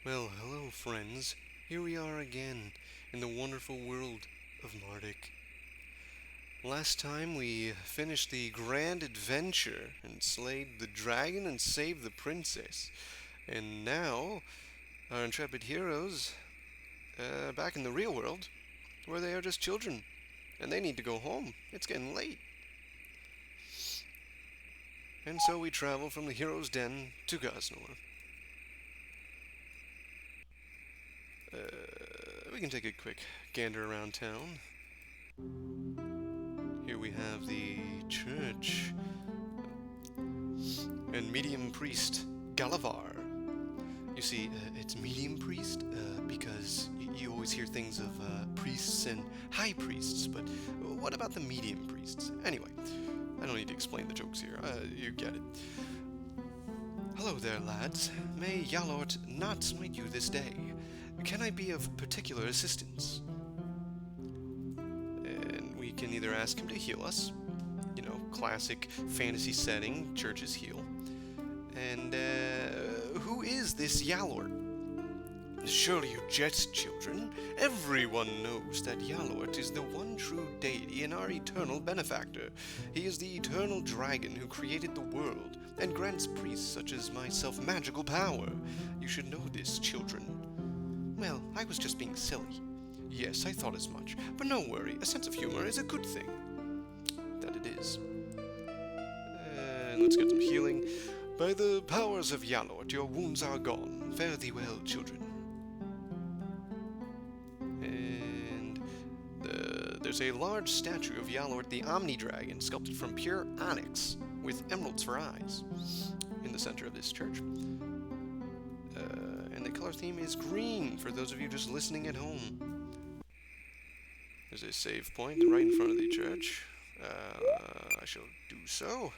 Well, hello, friends. Here we are again in the wonderful world of Mardek. Last time we finished the grand adventure and slayed the dragon and saved the princess. And now, our intrepid heroes back in the real world, where they are just children and they need to go home. It's getting late. And so we travel from the hero's den to Gosnor. We can take a quick gander around town. Here we have the church and medium priest Galavar. You see, it's medium priest because you always hear things of priests and high priests, but what about the medium priests? Anyway, I don't need to explain the jokes here. You get it. Hello there, lads. May Yalort not smite you this day. Can I be of particular assistance? And we can either ask him to heal us, classic fantasy setting, churches heal. And who is this Yalort? Surely you jest, children. Everyone knows that Yalort is the one true deity and our eternal benefactor. He is the eternal dragon who created the world and grants priests such as myself magical power. You should know this, children. Well, I was just being silly. Yes, I thought as much. But no worry, a sense of humor is a good thing. That it is. And let's get some healing. By the powers of Yalort, your wounds are gone. Fare thee well, children. And there's a large statue of Yalort the Omni-Dragon, sculpted from pure onyx, with emeralds for eyes, in the center of this church. And the color theme is green, for those of you just listening at home. There's a save point right in front of the church. I shall do so.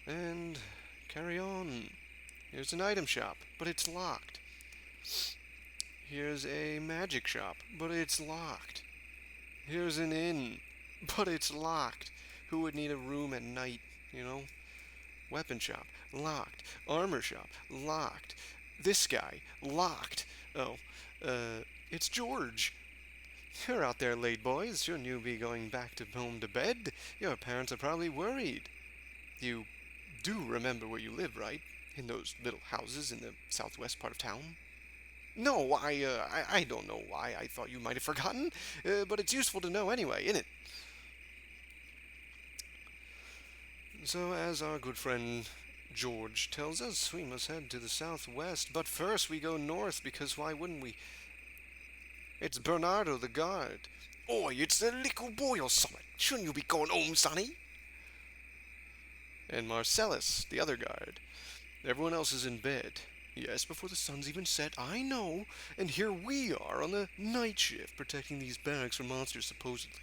And carry on. Here's an item shop, but it's locked. Here's a magic shop, but it's locked. Here's an inn, but it's locked. Who would need a room at night, Weapon shop, locked. Armor shop, locked. This guy, locked. Oh, it's George. You're out there late, boys. Shouldn't you be going back to home to bed? Your parents are probably worried. You do remember where you live, right? In those little houses in the southwest part of town? No, I don't know why. I thought you might have forgotten, but it's useful to know anyway, isn't it? So, as our good friend George tells us, we must head to the southwest. But first we go north, because why wouldn't we? It's Bernardo the guard. Oi, it's the little boy or something. Shouldn't you be going home, sonny? And Marcellus, the other guard. Everyone else is in bed. Yes, before the sun's even set, I know. And here we are on the night shift, protecting these barracks from monsters, supposedly.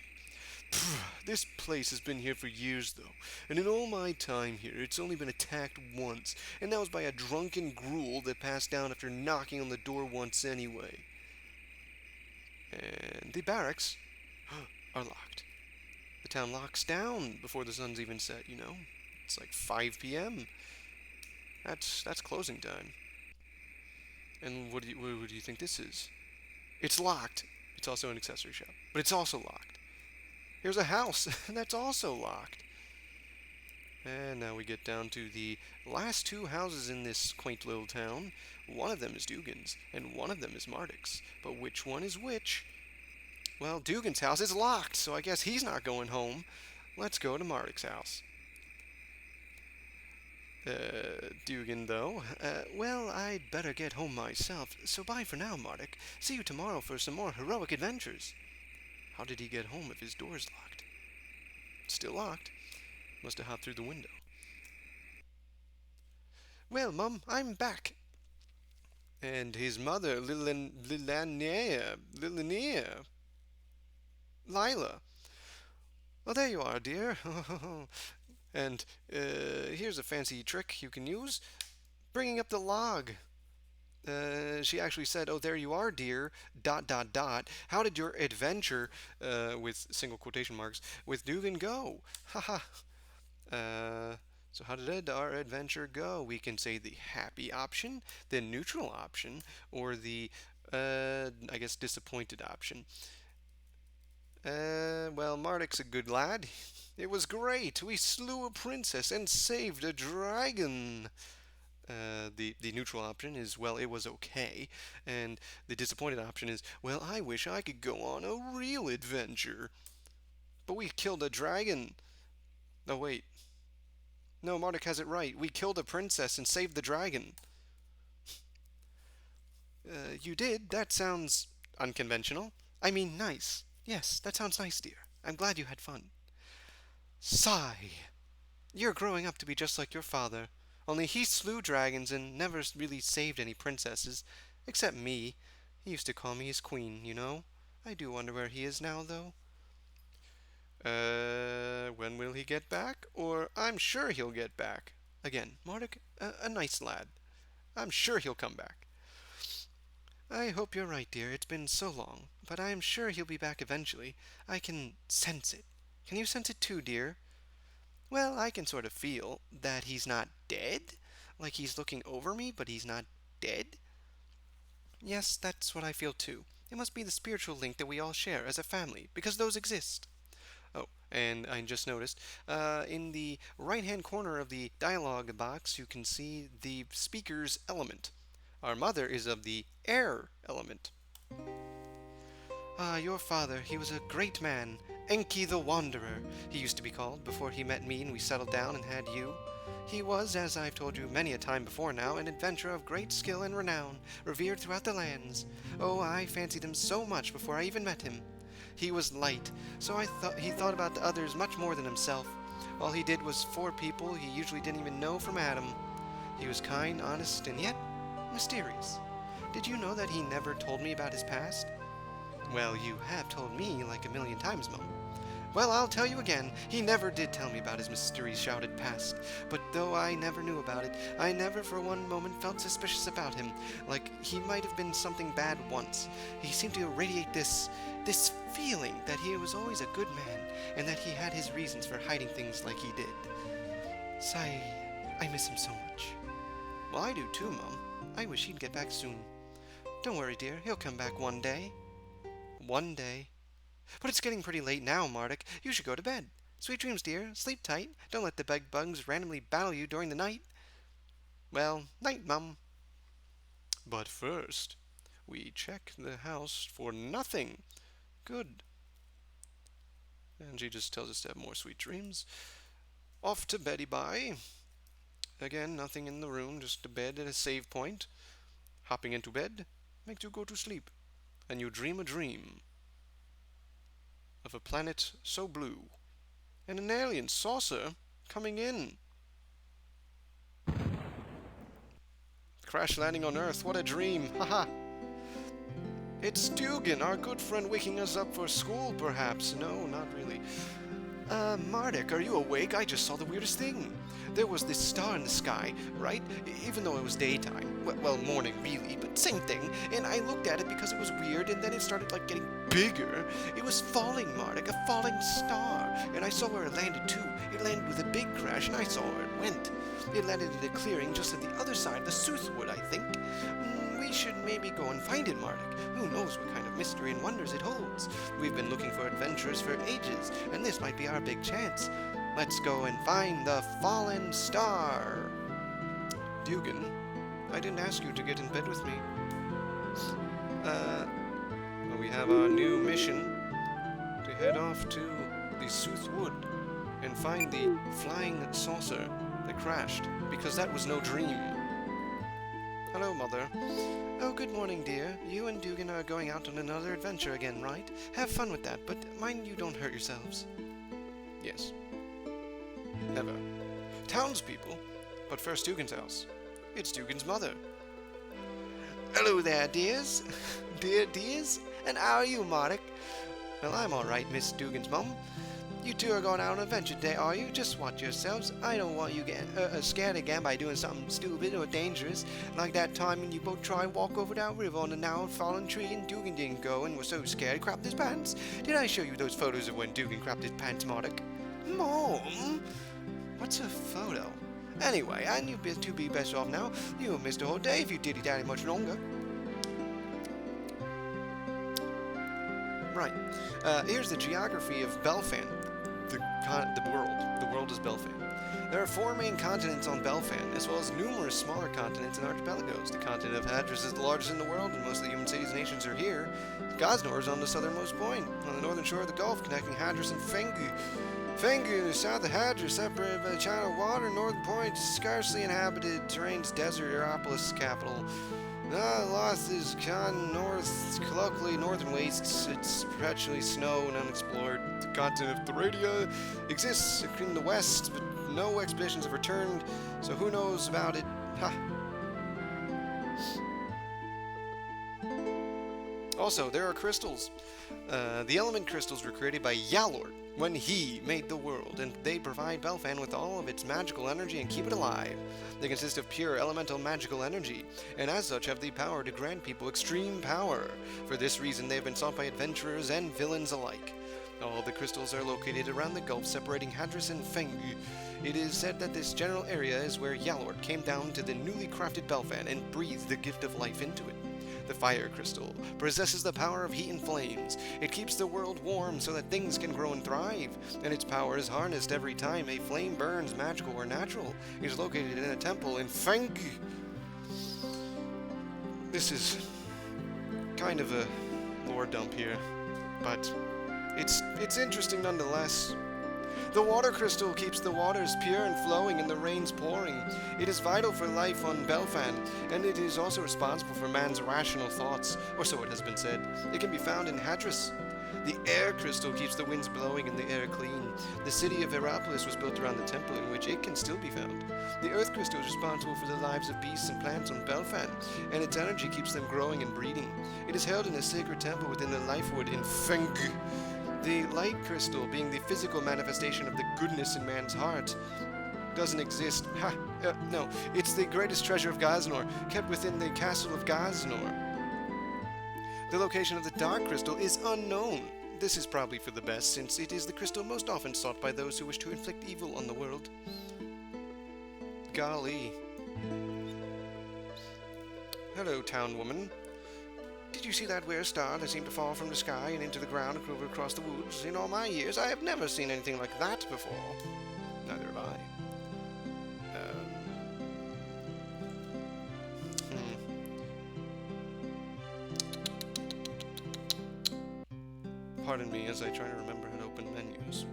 This place has been here for years, though, and in all my time here, it's only been attacked once, and that was by a drunken gruel that passed down after knocking on the door once anyway. And the barracks are locked. The town locks down before the sun's even set. It's like 5 p.m. That's closing time. And what do you think this is? It's locked. It's also an accessory shop, but it's also locked. Here's a house that's also locked. And now we get down to the last two houses in this quaint little town. One of them is Dugan's, and one of them is Mardek's. But which one is which? Well, Dugan's house is locked, so I guess he's not going home. Let's go to Mardek's house. Dugan, though. Well, I'd better get home myself, so bye for now, Mardek. See you tomorrow for some more heroic adventures. How did he get home if his door's locked? Still locked. Must have hopped through the window. Well, Mum, I'm back. And his mother, Lilanea, Lila. Well, there you are, dear. And here's a fancy trick you can use. Bringing up the log. She actually said, "Oh, there you are, dear. ... How did your adventure, with single quotation marks, with Dugan go? Haha." So how did our adventure go? We can say the happy option, the neutral option, or the, I guess, disappointed option. Well, Mardek's a good lad. It was great. We slew a princess and saved a dragon. The neutral option is, well, it was okay. And the disappointed option is, well, I wish I could go on a real adventure. But we killed a dragon. No, wait. No, Mardek has it right. We killed a princess and saved the dragon. You did? That sounds unconventional. I mean, nice. Yes, that sounds nice, dear. I'm glad you had fun. Sigh. You're growing up to be just like your father. Only he slew dragons and never really saved any princesses. Except me. He used to call me his queen, you know. I do wonder where he is now, though. When will he get back? Or I'm sure he'll get back. Again, Mardek, a nice lad. I'm sure he'll come back. I hope you're right, dear. It's been so long. But I'm sure he'll be back eventually. I can sense it. Can you sense it too, dear? Well, I can sort of feel that he's not dead. Like he's looking over me, but he's not dead. Yes, that's what I feel too. It must be the spiritual link that we all share as a family, because those exist. Oh, and I just noticed, in the right-hand corner of the dialogue box, you can see the speaker's element. Our mother is of the air element. Ah, your father, he was a great man. Enki the Wanderer, he used to be called, before he met me and we settled down and had you. He was, as I've told you many a time before now, an adventurer of great skill and renown, revered throughout the lands. Oh, I fancied him so much before I even met him. He was light, so he thought about the others much more than himself. All he did was for people he usually didn't even know from Adam. He was kind, honest, and yet mysterious. Did you know that he never told me about his past? Well, you have told me like a million times, Mum. Well, I'll tell you again. He never did tell me about his mystery-shrouded past. But though I never knew about it, I never for one moment felt suspicious about him, like he might have been something bad once. He seemed to radiate this feeling that he was always a good man, and that he had his reasons for hiding things like he did. Sigh, I miss him so much. Well, I do too, Mum. I wish he'd get back soon. Don't worry, dear. He'll come back one day. One day. But it's getting pretty late now, Mardek. You should go to bed. Sweet dreams, dear. Sleep tight. Don't let the bed bugs randomly battle you during the night. Well, night, Mum. But first, we check the house for nothing. Good. And she just tells us to have more sweet dreams. Off to beddy bye. Again, nothing in the room, just a bed at a save point. Hopping into bed makes you go to sleep, and you dream a dream of a planet so blue, and an alien saucer coming in. Crash landing on Earth, what a dream, haha! It's Dugan, our good friend, waking us up for school, perhaps. No, not really. Mardek, are you awake? I just saw the weirdest thing. There was this star in the sky, right? Even though it was daytime. Well, morning, really, but same thing. And I looked at it because it was weird, and then it started, like, getting bigger. It was falling, Mardek, a falling star. And I saw where it landed, too. It landed with a big crash, and I saw where it went. It landed in a clearing just at the other side of the Soothwood, I think. We should maybe go and find it, Mardek. Who knows what kind of mystery and wonders it holds. We've been looking for adventures for ages, and this might be our big chance. Let's go and find the fallen star. Dugan, I didn't ask you to get in bed with me. We have our new mission to head off to the Soothwood and find the flying saucer that crashed, because that was no dream. Hello, Mother. Oh, good morning, dear. You and Dugan are going out on another adventure again, right? Have fun with that, but mind you don't hurt yourselves. Yes. Never. Townspeople? But first Dugan's house. It's Dugan's mother. Hello there, dears. Dears? And how are you, Mardek? Well, I'm all right, Miss Dugan's mum. You two are going out on an adventure today, are you? Just watch yourselves. I don't want you getting scared again by doing something stupid or dangerous, like that time when you both tried to walk over that river on a now fallen tree and Dugan didn't go and was so scared he crapped his pants. Did I show you those photos of when Dugan crapped his pants, Mardek? Mom! What's a photo? Anyway, and you'd be best off now. You have missed a whole day if you diddy-daddy much longer. Right. Here's the geography of Belfan, the world. The world is Belfan. There are 4 main continents on Belfan, as well as numerous smaller continents and archipelagos. The continent of Hadris is the largest in the world, and most of the human cities and nations are here. Gosnor is on the southernmost point, on the northern shore of the Gulf, connecting Hadris and Fengu. Fengu, south of Hadris, separated by the channel of water, northern point, scarcely inhabited, terrain's desert, Aeropolis capital. Loth is Khan, north, colloquially northern wastes. It's perpetually snow and unexplored. The continent of Thradia exists in the west, but no expeditions have returned, so who knows about it? Ha! Also, there are crystals. The element crystals were created by Yalor when he made the world, and they provide Belfan with all of its magical energy and keep it alive. They consist of pure elemental magical energy, and as such have the power to grant people extreme power. For this reason, they have been sought by adventurers and villains alike. All the crystals are located around the gulf separating Hadris and Fengu. It is said that this general area is where Yalor came down to the newly crafted Belfan and breathed the gift of life into it. The fire crystal possesses the power of heat and flames. It keeps the world warm so that things can grow and thrive, and its power is harnessed every time a flame burns, magical or natural. It is located in a temple in Fengu. This is kind of a lore dump here, but it's interesting nonetheless. The water crystal keeps the waters pure and flowing and the rains pouring. It is vital for life on Belfan, and it is also responsible for man's rational thoughts, or so it has been said. It can be found in Hadris. The air crystal keeps the winds blowing and the air clean. The city of Aeropolis was built around the temple in which it can still be found. The earth crystal is responsible for the lives of beasts and plants on Belfan, and its energy keeps them growing and breeding. It is held in a sacred temple within the life wood in Fengu. The light crystal, being the physical manifestation of the goodness in man's heart, doesn't exist. No, it's the greatest treasure of Gosnor, kept within the castle of Gosnor. The location of the dark crystal is unknown. This is probably for the best, since it is the crystal most often sought by those who wish to inflict evil on the world. Golly. Hello, town woman. Did you see that weird star that seemed to fall from the sky and into the ground and over across the woods? In all my years, I have never seen anything like that before. Neither have I. Pardon me as I try to remember how to open menus.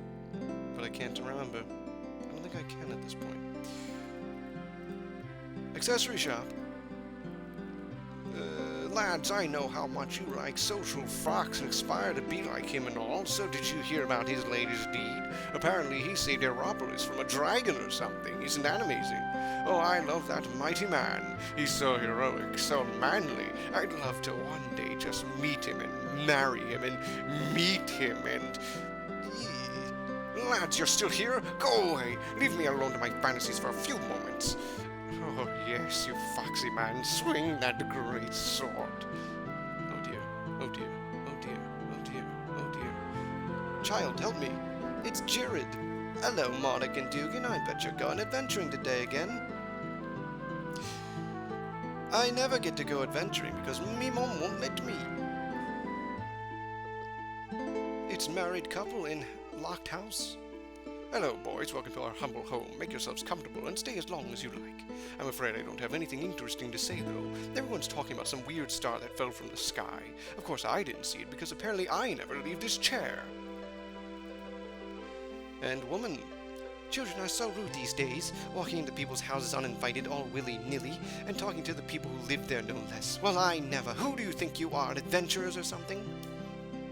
But I can't remember. I don't think I can at this point. Accessory shop. Lads, I know how much you like social frocks and aspire to be like him and all, so did you hear about his latest deed? Apparently he saved Aeropolis from a dragon or something. Isn't that amazing? Oh, I love that mighty man. He's so heroic, so manly. I'd love to one day just meet him and marry him and meet him and... Lads, you're still here? Go away. Leave me alone to my fantasies for a few moments. Oh, yes, you foxy man, swing that great sword. Oh dear, oh dear, oh dear, oh dear, oh dear. Child, help me. It's Jared. Hello, Mardek and Dugan. I bet you're going adventuring today again. I never get to go adventuring because me mom won't let me. It's married couple in locked house. Hello, boys. Welcome to our humble home. Make yourselves comfortable and stay as long as you like. I'm afraid I don't have anything interesting to say, though. Everyone's talking about some weird star that fell from the sky. Of course, I didn't see it because apparently I never leave this chair. And woman. Children are so rude these days, walking into people's houses uninvited, all willy-nilly, and talking to the people who live there no less. Well, I never. Who do you think you are, adventurers or something?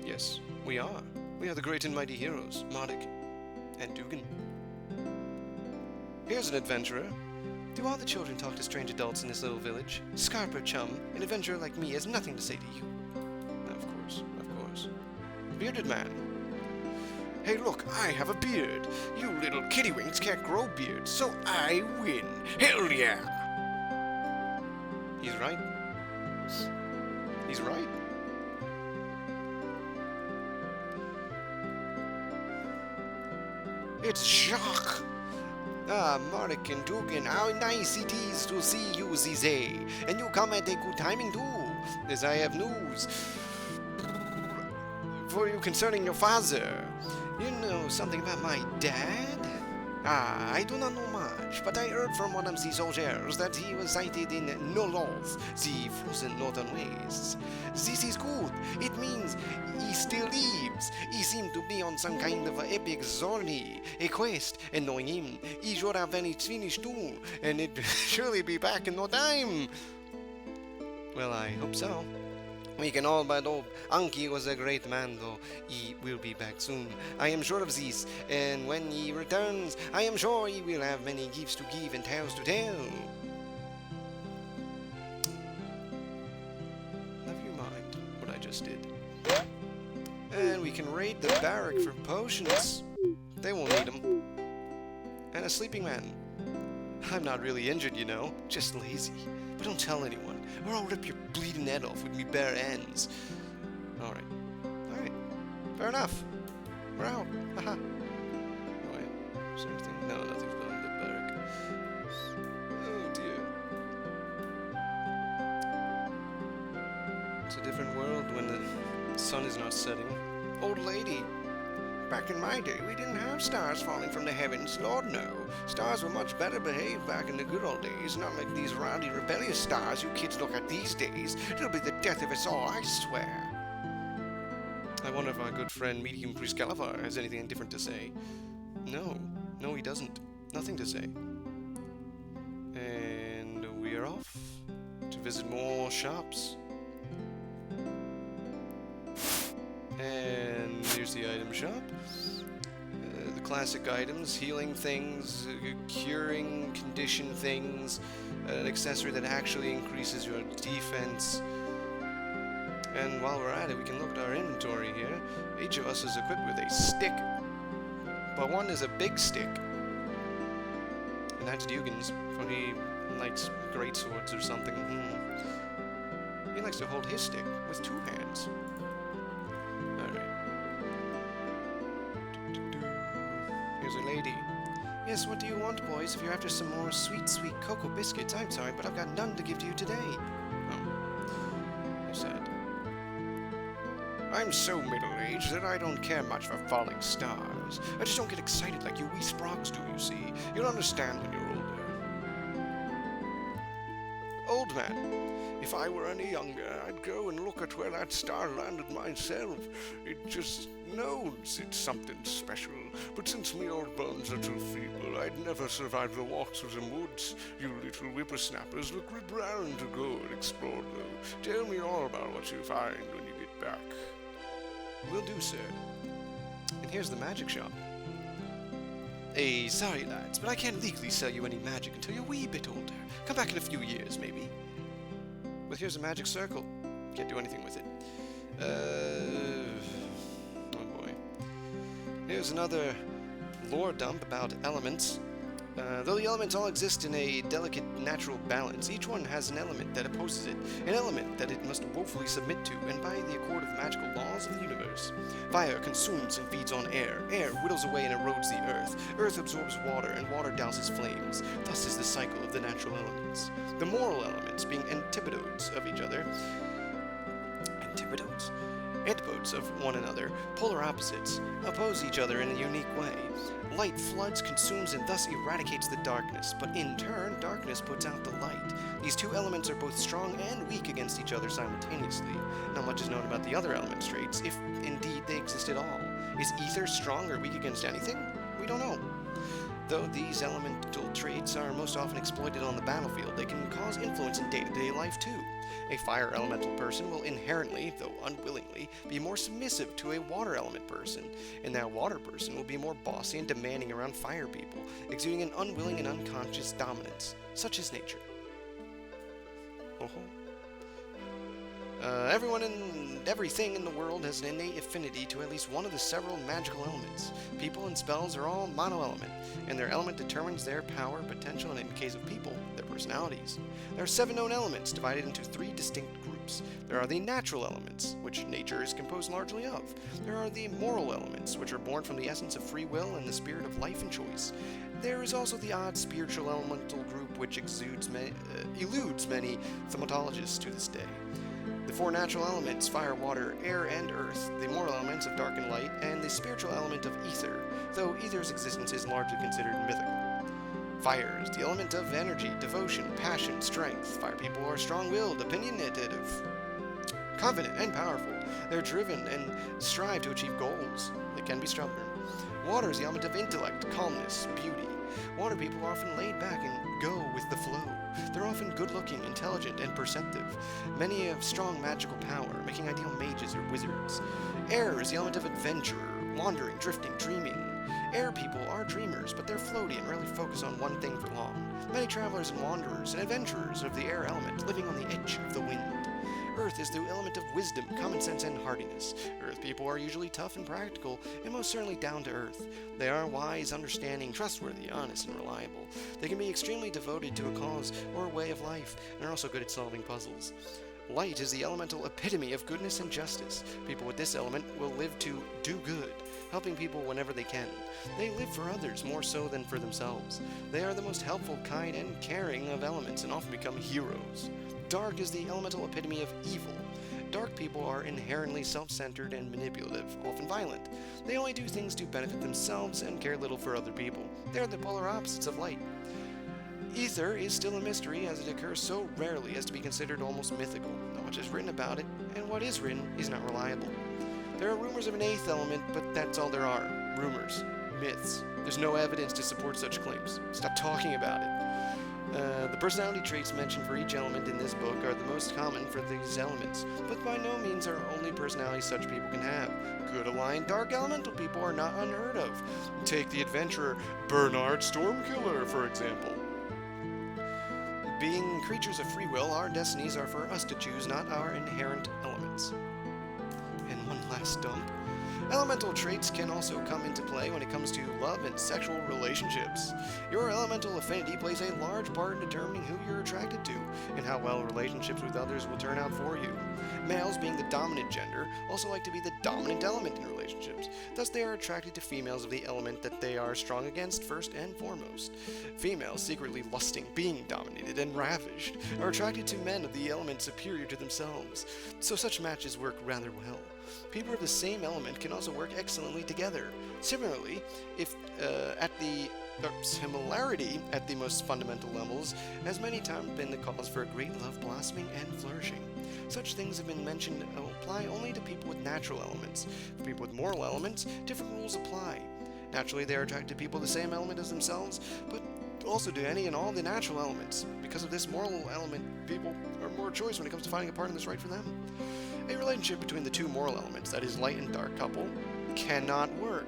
Yes, we are. We are the great and mighty heroes, Mardek and Dugan. Here's an adventurer. Do all the children talk to strange adults in this little village? Scarper chum, an adventurer like me has nothing to say to you. Of course, of course. Bearded man. Hey look, I have a beard. You little kittywinks can't grow beards, so I win. Hell yeah! He's right. He's right. It's Jacques! Ah, Mardek and Dugan, how nice it is to see you, Zize. And you come at a good timing too, as I have news for you concerning your father. You know something about my dad? Ah, I do not know much, but I heard from one of the soldiers that he was sighted in Noloth, the frozen northern wastes. This is good. It means he still lives. He seemed to be on some kind of epic journey, a quest, and knowing him, he should have finished too, and it'd surely be back in no time. Well, I hope so. We can all but hope. Anki was a great man, though. He will be back soon. I am sure of this. And when he returns, I am sure he will have many gifts to give and tales to tell. Never you mind what I just did. And we can raid the barrack for potions. They won't need them. And a sleeping man. I'm not really injured, you know. Just lazy. But don't tell anyone, or I'll rip your bleeding head off with me bare hands. Alright. Alright. Fair enough. We're out. Haha. Oh wait. Is there anything? No, nothing's behind the barrack. Oh dear. It's a different world when the sun is not setting. Old lady. Back in my day, we didn't have stars falling from the heavens. Lord, no. Stars were much better behaved back in the good old days, not like these rowdy, rebellious stars you kids look at these days. It'll be the death of us all, I swear. I wonder if our good friend Medium Priest Galavar has anything different to say. No. No, he doesn't. Nothing to say. And we are off to visit more shops. And here's the item shop. The classic items, healing things, curing condition things, an accessory that actually increases your defense. And while we're at it, we can look at our inventory here. Each of us is equipped with a stick. But one is a big stick. And that's Dugan's, for he likes great swords or something. He likes to hold his stick with two hands. Here's a lady. Yes, what do you want, boys? If you're after some more sweet, sweet cocoa biscuits, I'm sorry, but I've got none to give to you today. Oh. How sad. I'm so middle-aged that I don't care much for falling stars. I just don't get excited like you wee sprogs do, you see. You'll understand when you're older. Old man. If I were any younger, I'd go and look at where that star landed myself. It just knows it's something special. But since me old bones are too feeble, I'd never survive the walks through the woods. You little whippersnappers look rip round to go and explore, though. Tell me all about what you find when you get back. Will do, sir. And here's the magic shop. Hey, sorry lads, but I can't legally sell you any magic until you're a wee bit older. Come back in a few years, maybe. But here's a magic circle. Can't do anything with it. Oh boy. Here's another lore dump about elements. Though the elements all exist in a delicate natural balance, each one has an element that opposes it, an element that it must woefully submit to, and by the accord of magical laws of the universe. Fire consumes and feeds on air, air whittles away and erodes the earth, earth absorbs water, and water douses flames. Thus is the cycle of the natural elements. The moral elements being antipodes of each other. Antipodes? Antipodes of one another, polar opposites, oppose each other in a unique way. Light floods, consumes, and thus eradicates the darkness, but in turn, darkness puts out the light. These two elements are both strong and weak against each other simultaneously. Not much is known about the other element's traits, if indeed they exist at all. Is ether strong or weak against anything? We don't know. Though these elemental traits are most often exploited on the battlefield, they can cause influence in day-to-day life too. A fire elemental person will inherently, though unwillingly, be more submissive to a water element person, and that water person will be more bossy and demanding around fire people, exuding an unwilling and unconscious dominance. Such is nature. Everyone and everything in the world has an innate affinity to at least one of the several magical elements. People and spells are all mono-element, and their element determines their power, potential, and in case of people, their personalities. There are 7 known elements divided into 3 distinct groups. There are the natural elements, which nature is composed largely of. There are the moral elements, which are born from the essence of free will and the spirit of life and choice. There is also the odd spiritual elemental group which eludes many thaumatologists to this day. The four natural elements, fire, water, air, and earth, the moral elements of dark and light, and the spiritual element of ether, though ether's existence is largely considered mythical. Fire is the element of energy, devotion, passion, strength. Fire people are strong-willed, opinionative, confident, and powerful. They're driven and strive to achieve goals. They can be stubborn. Water is the element of intellect, calmness, beauty. Water people are often laid back and go with the flow. They're often good-looking, intelligent, and perceptive. Many have strong magical power, making ideal mages or wizards. Air is the element of adventurer, wandering, drifting, dreaming. Air people are dreamers, but they're floaty and rarely focus on one thing for long. Many travelers and wanderers and adventurers of the air element, living on the edge of the wind. Earth is the element of wisdom, common sense, and hardiness. Earth people are usually tough and practical, and most certainly down to earth. They are wise, understanding, trustworthy, honest, and reliable. They can be extremely devoted to a cause or a way of life, and are also good at solving puzzles. Light is the elemental epitome of goodness and justice. People with this element will live to do good, helping people whenever they can. They live for others more so than for themselves. They are the most helpful, kind, and caring of elements, and often become heroes. Dark is the elemental epitome of evil. Dark people are inherently self-centered and manipulative, often violent. They only do things to benefit themselves and care little for other people. They are the polar opposites of light. Ether is still a mystery, as it occurs so rarely as to be considered almost mythical. Not much is written about it, and what is written is not reliable. There are rumors of an eighth element, but that's all there are. Rumors. Myths. There's no evidence to support such claims. Stop talking about it. The personality traits mentioned for each element in this book are the most common for these elements, but by no means are only personalities such people can have. Good aligned dark elemental people are not unheard of. Take the adventurer Bernard Stormkiller, for example. Being creatures of free will, our destinies are for us to choose, not our inherent elements. And one last dump. Elemental traits can also come into play when it comes to love and sexual relationships. Your elemental affinity plays a large part in determining who you're attracted to, and how well relationships with others will turn out for you. Males, being the dominant gender, also like to be the dominant element in relationships. Thus they are attracted to females of the element that they are strong against first and foremost. Females, secretly lusting, being dominated, and ravished, are attracted to men of the element superior to themselves. So such matches work rather well. People of the same element can also work excellently together. Similarly, similarity at the most fundamental levels has many times been the cause for a great love blossoming and flourishing. Such things have been mentioned apply only to people with natural elements. For people with moral elements, different rules apply. Naturally, they are attracted to people of the same element as themselves, but also to any and all the natural elements. Because of this moral element, people are more choice when it comes to finding a partner that's right for them. A relationship between the two moral elements, that is, light and dark couple, cannot work,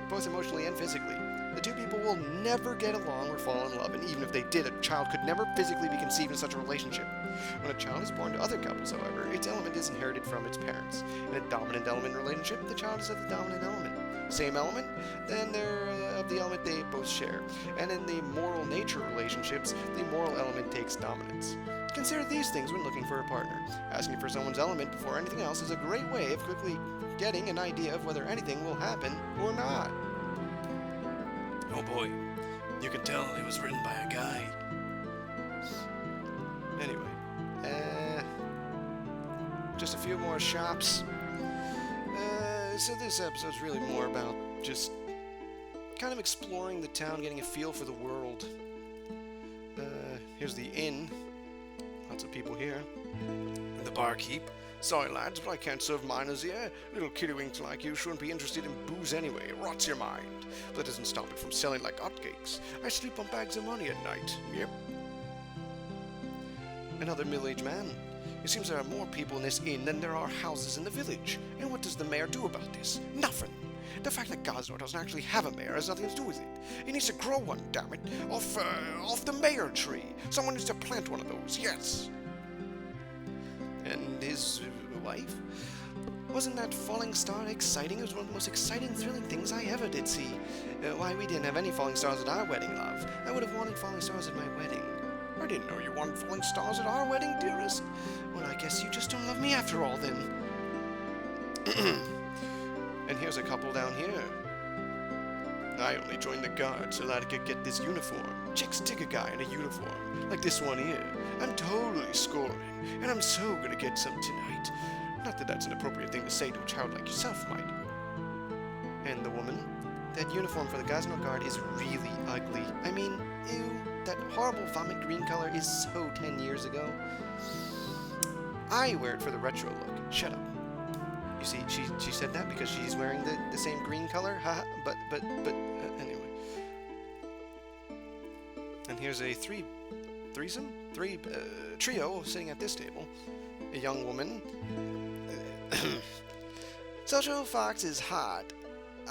both emotionally and physically. The two people will never get along or fall in love, and even if they did, a child could never physically be conceived in such a relationship. When a child is born to other couples, however, its element is inherited from its parents. In a dominant element relationship, the child is of the dominant element. Same element, then they're of the element they both share. And in the moral nature relationships, the moral element takes dominance. Consider these things when looking for a partner. Asking for someone's element before anything else is a great way of quickly getting an idea of whether anything will happen or not. Oh boy, you can tell it was written by a guy. Anyway, just a few more shops. So this episode's really more about just kind of exploring the town, getting a feel for the world. Here's the inn. Lots of people here. And the barkeep. Sorry, lads, but I can't serve minors here. Little kiddywinks like you shouldn't be interested in booze anyway. It rots your mind. But that doesn't stop it from selling like hotcakes. I sleep on bags of money at night. Yep. Another middle-aged man. It seems there are more people in this inn than there are houses in the village. And what does the mayor do about this? Nothing. The fact that Gosnor doesn't actually have a mayor has nothing to do with it. He needs to grow one, damn it. Off the mayor tree. Someone needs to plant one of those, yes. And his wife? Wasn't that falling star exciting? It was one of the most exciting, thrilling things I ever did see. Why, we didn't have any falling stars at our wedding, love. I would have wanted falling stars at my wedding. I didn't know you wanted falling stars at our wedding, dearest. Well, I guess you just don't love me after all, then. And here's a couple down here. I only joined the guard so that I could get this uniform. Chicks dig a guy in a uniform, like this one here. I'm totally scoring, and I'm so gonna get some tonight. Not that that's an appropriate thing to say to a child like yourself, mind you. And the woman? That uniform for the Gosnell Guard is really ugly. I mean, ew, that horrible vomit green color is so 10 years ago. I wear it for the retro look. Shut up. You see, she said that because she's wearing the same green color? Haha, but, anyway. And here's a trio sitting at this table. A young woman. Social Fox is hot.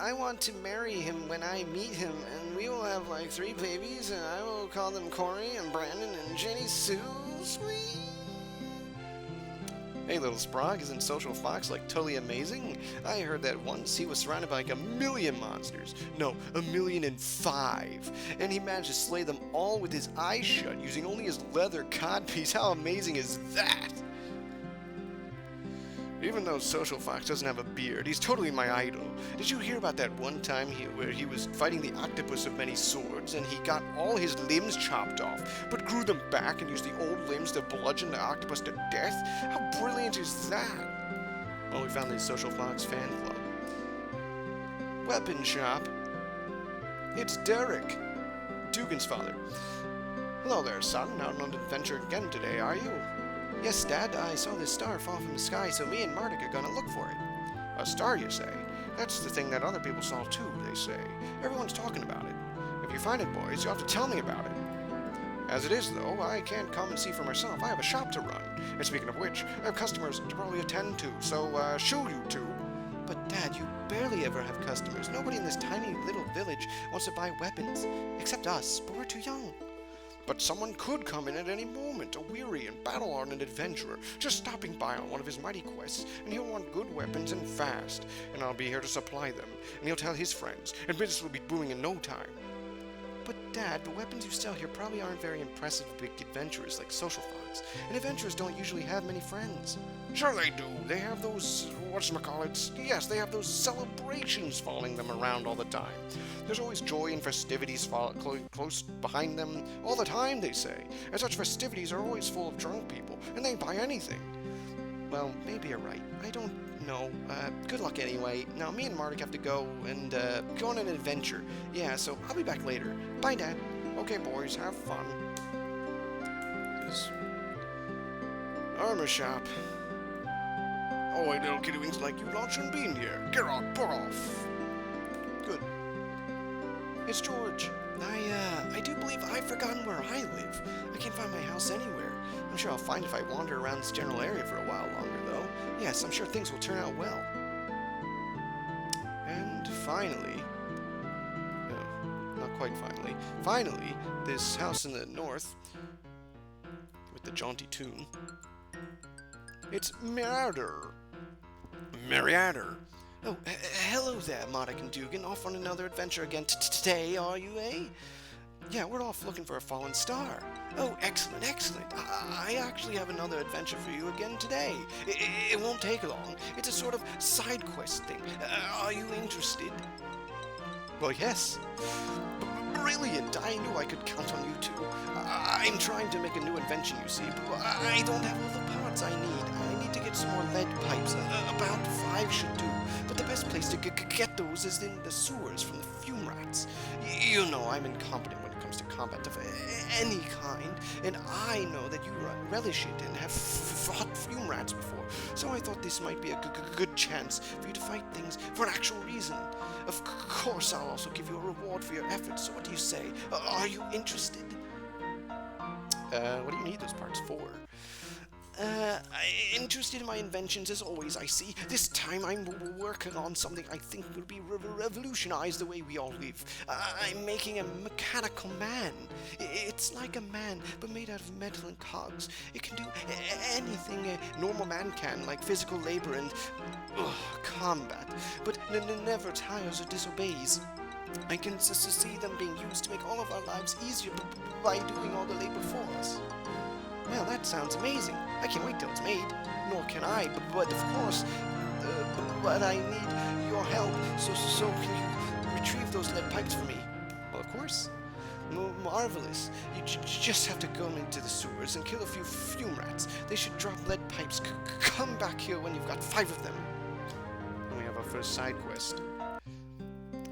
I want to marry him when I meet him, and we will have like 3 babies, and I will call them Corey and Brandon and Jenny Sue. Sweet. Hey, little Sprog, isn't Social Fox like totally amazing? I heard that once he was surrounded by like 1,000,000 monsters. No, 1,000,005. And he managed to slay them all with his eyes shut using only his leather codpiece. How amazing is that? Even though Social Fox doesn't have a beard, he's totally my idol. Did you hear about that one time where he was fighting the octopus of many swords, and he got all his limbs chopped off, but grew them back and used the old limbs to bludgeon the octopus to death? How brilliant is that? Well, we found the Social Fox fan club. Weapon shop. It's Derek, Dugan's father. Hello there, son. Out on an adventure again today, are you? Yes, Dad, I saw this star fall from the sky, so me and Mardek are gonna look for it. A star, you say? That's the thing that other people saw too, they say. Everyone's talking about it. If you find it, boys, you'll have to tell me about it. As it is, though, I can't come and see for myself. I have a shop to run. And speaking of which, I have customers to probably attend to, so, shoo you two. But, Dad, you barely ever have customers. Nobody in this tiny little village wants to buy weapons. Except us, but we're too young. But someone could come in at any moment, a weary and battle-hardened adventurer, just stopping by on one of his mighty quests, and he'll want good weapons and fast, and I'll be here to supply them, and he'll tell his friends, and business will be booming in no time. But, Dad, the weapons you sell here probably aren't very impressive to big adventurers like Social Fox, and adventurers don't usually have many friends. Sure they do. They have those, whatchamacallits, yes, they have those celebrations following them around all the time. There's always joy and festivities close behind them all the time, they say, and such festivities are always full of drunk people, and they buy anything. Well, maybe you're right. I don't know. Good luck anyway. Now, me and Mardek have to go and go on an adventure. Yeah, so I'll be back later. Bye, Dad. Okay, boys, have fun. This armor shop. Oh, wait, little kiddywings like you lot shouldn't be in here. Get off, put off. Good. It's George. I do believe I've forgotten where I live. I can't find my house anywhere. I'm sure I'll find if I wander around this general area for a while longer, though. Yes, I'm sure things will turn out well. And finally... No, not quite finally. Finally, this house in the north, with the jaunty tune. It's Meriader. Oh, hello there, Mardek and Dugan. Off on another adventure again today, are you, eh? Yeah, we're off looking for a fallen star. Oh, excellent, excellent. I actually have another adventure for you again today. It won't take long. It's a sort of side quest thing. Are you interested? Well, yes. Brilliant. I knew I could count on you two. I'm trying to make a new invention, you see, but I don't have all the parts I need. I need to get some more lead pipes. About 5 should do. But the best place to get those is in the sewers from the fume rats. You know I'm incompetent when it comes to combat of any kind, and I know that you relish it and have fought fume rats before, so I thought this might be a good chance for you to fight things for an actual reason. Of course, I'll also give you a reward for your efforts, so what do you say? Are you interested? What do you need those parts for? Interested in my inventions as always, I see. This time I'm working on something I think will be revolutionize the way we all live. I'm making a mechanical man. It's like a man, but made out of metal and cogs. It can do anything a normal man can, like physical labor and combat, but never tires or disobeys. I can see them being used to make all of our lives easier by doing all the labor for us. Well, that sounds amazing. I can't wait till it's made. Nor can I, but of course, but I need your help, so can you retrieve those lead pipes for me? Well, of course. Marvelous. You just have to go into the sewers and kill a few fume rats. They should drop lead pipes. Come back here when you've got 5 of them. And we have our first side quest.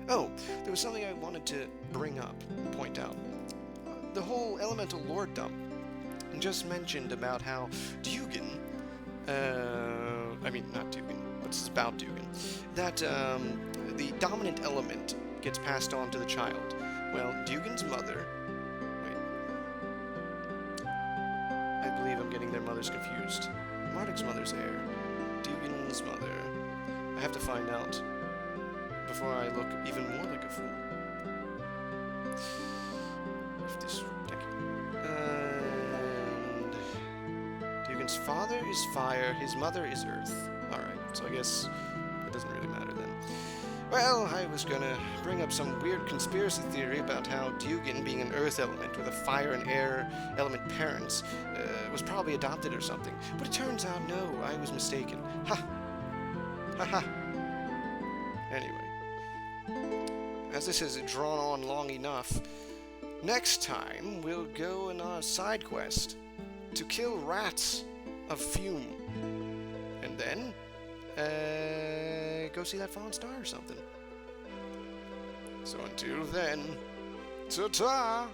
Oh, there was something I wanted to bring up, point out. The whole elemental lord dump. Just mentioned about how Dugan, not Dugan, but this is about Dugan, that the dominant element gets passed on to the child. Well, Dugan's mother, I believe I'm getting their mothers confused. Mardek's mother's heir, Dugan's mother. I have to find out before I look even more like a fool. Dugan's father is fire, his mother is earth. Alright, so I guess it doesn't really matter then. Well, I was gonna bring up some weird conspiracy theory about how Dugan, being an earth element with a fire and air element parents, was probably adopted or something. But it turns out, no, I was mistaken. Ha! Ha ha! Anyway, as this has drawn on long enough, next time we'll go on our side quest to kill rats of fume. And then, go see that fallen star or something. So until then, ta-ta!